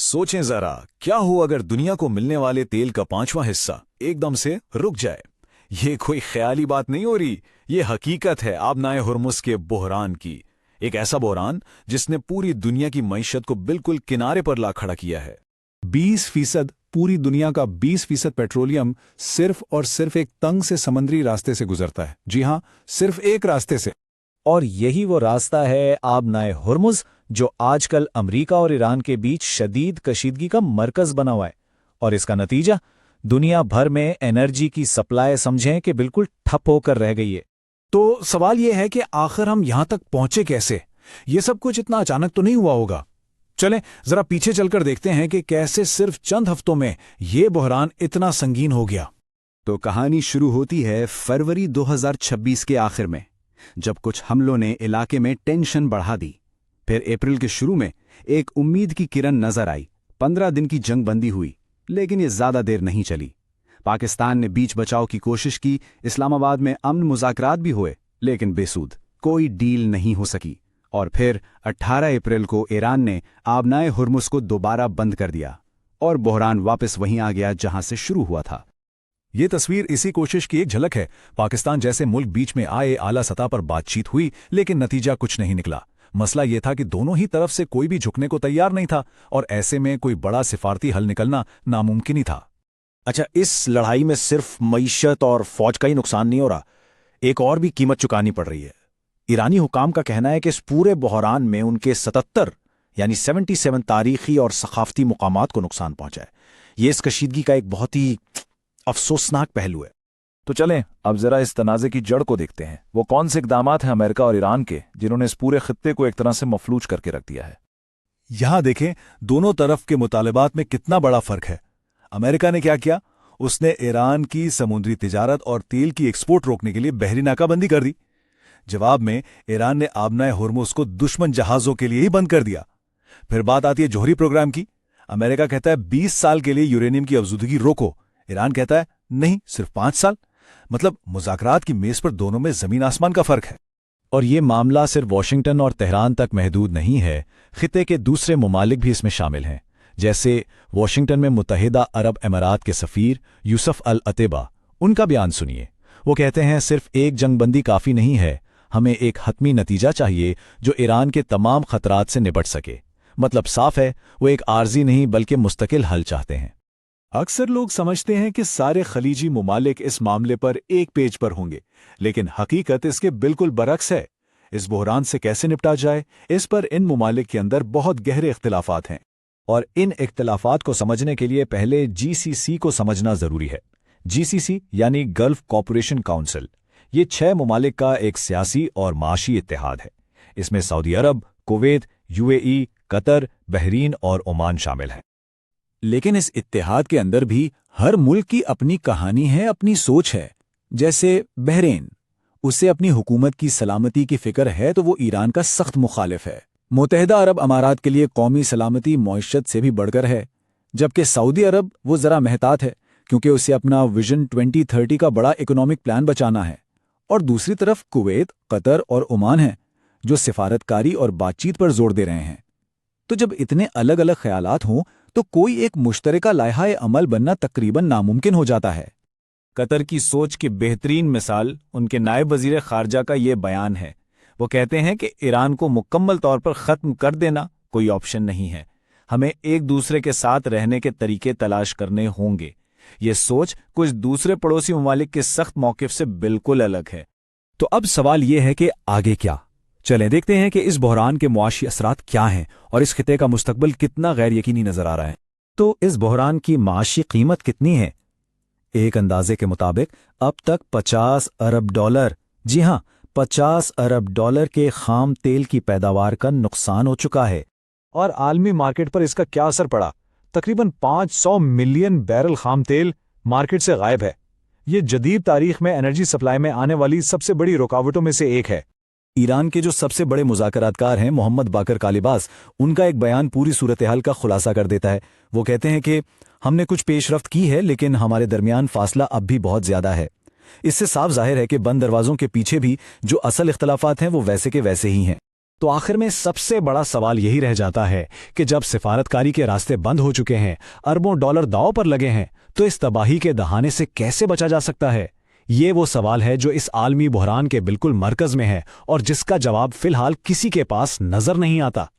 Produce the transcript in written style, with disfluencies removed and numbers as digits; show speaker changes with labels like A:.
A: सोचें जरा, क्या हो अगर दुनिया को मिलने वाले तेल का 5वां हिस्सा एकदम से रुक जाए। ये कोई ख्याली बात नहीं हो रही, ये हकीकत है आबनाए हुर्मुस के बहरान की। एक ऐसा बहरान जिसने पूरी दुनिया की मईशत को बिल्कुल किनारे पर ला खड़ा किया है।
B: 20% पूरी दुनिया का 20% पेट्रोलियम सिर्फ और सिर्फ एक तंग से समुद्री रास्ते से गुजरता है। जी हां, सिर्फ एक रास्ते से।
C: और यही वो रास्ता है आबनाए हुर्मुस, जो आजकल अमेरिका और ईरान के बीच शदीद कशीदगी का मरकज बना हुआ है। और इसका नतीजा दुनिया भर में एनर्जी की सप्लाई समझें कि बिल्कुल ठप होकर रह गई है।
B: तो सवाल यह है कि आखिर हम यहां तक पहुंचे कैसे? ये सब कुछ इतना अचानक तो नहीं हुआ होगा। चलें जरा पीछे चलकर देखते हैं कि कैसे सिर्फ चंद हफ्तों में ये बहरान इतना संगीन हो गया।
D: तो कहानी शुरू होती है फरवरी 2026 के आखिर में, जब कुछ हमलों ने इलाके में टेंशन बढ़ा दी। फिर अप्रैल के शुरू में एक उम्मीद की किरण नजर आई। 15 दिन की जंग बंदी हुई, लेकिन ये ज्यादा देर नहीं चली। पाकिस्तान ने बीच बचाव की कोशिश की, इस्लामाबाद में अमन मुज़ाकरात भी हुए, लेकिन बेसूद, कोई डील नहीं हो सकी। और फिर 18 अप्रैल को ईरान ने आबनाए हुर्मुस को दोबारा बंद कर दिया और बहरान वापस वहीं आ गया जहां से शुरू हुआ था।
A: ये तस्वीर इसी कोशिश की एक झलक है। पाकिस्तान जैसे मुल्क बीच में आए, आला सतह पर बातचीत हुई, लेकिन नतीजा कुछ नहीं निकला। मसला ये था कि दोनों ही तरफ से कोई भी झुकने को तैयार नहीं था, और ऐसे में कोई बड़ा सिफारती हल निकलना नामुमकिन ही था।
C: अच्छा, इस लड़ाई में सिर्फ मईशत और फौज का ही नुकसान नहीं हो रहा, एक और भी कीमत चुकानी पड़ रही है। ईरानी हुकाम का कहना है कि इस पूरे बहरान में उनके 77 यानी 77 तारीखी और सकाफती मुकामात को नुकसान पहुंचा है। ये इस कशीदगी का एक बहुत ही अफसोसनाक पहलू है।
A: तो चलें अब जरा इस तनाज़े की जड़ को देखते हैं। वो कौन से इक़दामात हैं अमेरिका और ईरान के जिन्होंने इस पूरे खित्ते को एक तरह से मफलूज करके रख दिया है।
B: यहां देखें, दोनों तरफ के मुतालबात में कितना बड़ा फर्क है। अमेरिका ने क्या किया? उसने ईरान की समुद्री तिजारत और तेल की एक्सपोर्ट रोकने के लिए बहरी नाकाबंदी कर दी। जवाब में ईरान ने आबनाए हुर्मुस को दुश्मन जहाजों के लिए ही बंद कर दिया। फिर बात आती है जौहरी प्रोग्राम की। अमेरिका कहता है 20 साल के लिए यूरेनियम की अफजूदगी रोको, ईरान कहता है नहीं, सिर्फ 5 साल। मतलब मुज़ाकरात की मेज पर दोनों में जमीन आसमान का फर्क है।
C: और ये मामला सिर्फ वॉशिंगटन और तेहरान तक महदूद नहीं है, खित्ते के दूसरे ममालिक भी इसमें शामिल हैं। जैसे वॉशिंगटन में मुत्तहिदा अरब अमारात के सफ़ीर यूसुफ अल अतेबा, उनका बयान सुनिए। वो कहते हैं सिर्फ एक जंगबंदी काफ़ी नहीं है, हमें एक हतमी नतीजा चाहिए जो ईरान के तमाम खतरात से निपट सके। मतलब साफ है, वो एक आर्जी नहीं बल्कि मुस्तकिल हल चाहते हैं।
B: अक्सर लोग समझते हैं कि सारे खलीजी मुमालिक इस मामले पर एक पेज पर होंगे, लेकिन हकीकत इसके बिल्कुल बरक्स है। इस बहरान से कैसे निपटा जाए, इस पर इन मुमालिक के अंदर बहुत गहरे इख्तिलाफात हैं।
C: और इन इख्तिलाफात को समझने के लिए पहले GCC को समझना जरूरी है। GCC यानी गल्फ कॉरपोरेशन काउंसिल, ये 6 मुमालिक का एक सियासी और माशी इत्तेहाद है। इसमें सऊदी अरब, कुवैत, UAE, कतर, बहरीन और ओमान शामिल हैं।
B: लेकिन इस इत्तेहाद के अंदर भी हर मुल्क की अपनी कहानी है, अपनी सोच है। जैसे बहरीन, उसे अपनी हुकूमत की सलामती की फिक्र है, तो वो ईरान का सख्त मुखालिफ है। मुत्तहिदा अरब अमारात के लिए कौमी सलामती मईशत से भी बढ़कर है। जबकि सऊदी अरब वो ज़रा महतात है, क्योंकि उसे अपना विजन 2030 का बड़ा इकोनॉमिक प्लान बचाना है। और दूसरी तरफ कुवैत, कतर और ओमान हैं, जो सिफारतकारी और बातचीत पर जोर दे रहे हैं। तो जब इतने अलग अलग ख्यालात हों, तो कोई एक मुश्तरका लायहा अमल बनना तकरीबन नामुमकिन हो जाता है।
C: कतर की सोच की बेहतरीन मिसाल उनके नायब वजीर खारजा का ये बयान है। वो कहते हैं कि ईरान को मुकम्मल तौर पर ख़त्म कर देना कोई ऑप्शन नहीं है, हमें एक दूसरे के साथ रहने के तरीके तलाश करने होंगे। ये सोच कुछ दूसरे पड़ोसी ममालिक के सख्त मौक़िफ़ से बिल्कुल अलग है।
B: तो अब सवाल ये है कि आगे क्या? चलें देखते हैं कि इस बहरान के मुआशी असरात क्या हैं और इस खिते का मुस्तकबिल कितना गैर यकीनी नजर आ रहा है।
C: तो इस बहरान की माशी कीमत कितनी है? एक अंदाजे के मुताबिक अब तक 50 अरब डॉलर, जी हां, 50 अरब डॉलर के खाम तेल की पैदावार का नुकसान हो चुका है।
B: और आलमी मार्केट पर इसका क्या असर पड़ा? तकरीबन 500 मिलियन बैरल खाम तेल मार्केट से गायब है। ये जदीद तारीख में एनर्जी सप्लाई में आने वाली सबसे बड़ी रुकावटों में से एक है।
A: ईरान के जो सबसे बड़े मुज़ाकरातकार हैं मोहम्मद बाकर कालिबास, उनका एक बयान पूरी सूरत हाल का खुलासा कर देता है। वो कहते हैं कि हमने कुछ पेशरफ्त की है, लेकिन हमारे दरमियान फासला अब भी बहुत ज़्यादा है। इससे साफ जाहिर है कि बंद दरवाज़ों के पीछे भी जो असल इख्तलाफात हैं वो वैसे के वैसे ही हैं।
C: तो आखिर में सबसे बड़ा सवाल यही रह जाता है कि जब सिफारतकारी के रास्ते बंद हो चुके हैं, अरबों डॉलर दांव पर लगे हैं, तो इस तबाही के दहाने से कैसे बचा जा सकता है? ये वो सवाल है जो इस आलमी बहरान के बिल्कुल मरकज में है और जिसका जवाब फिलहाल किसी के पास नजर नहीं आता।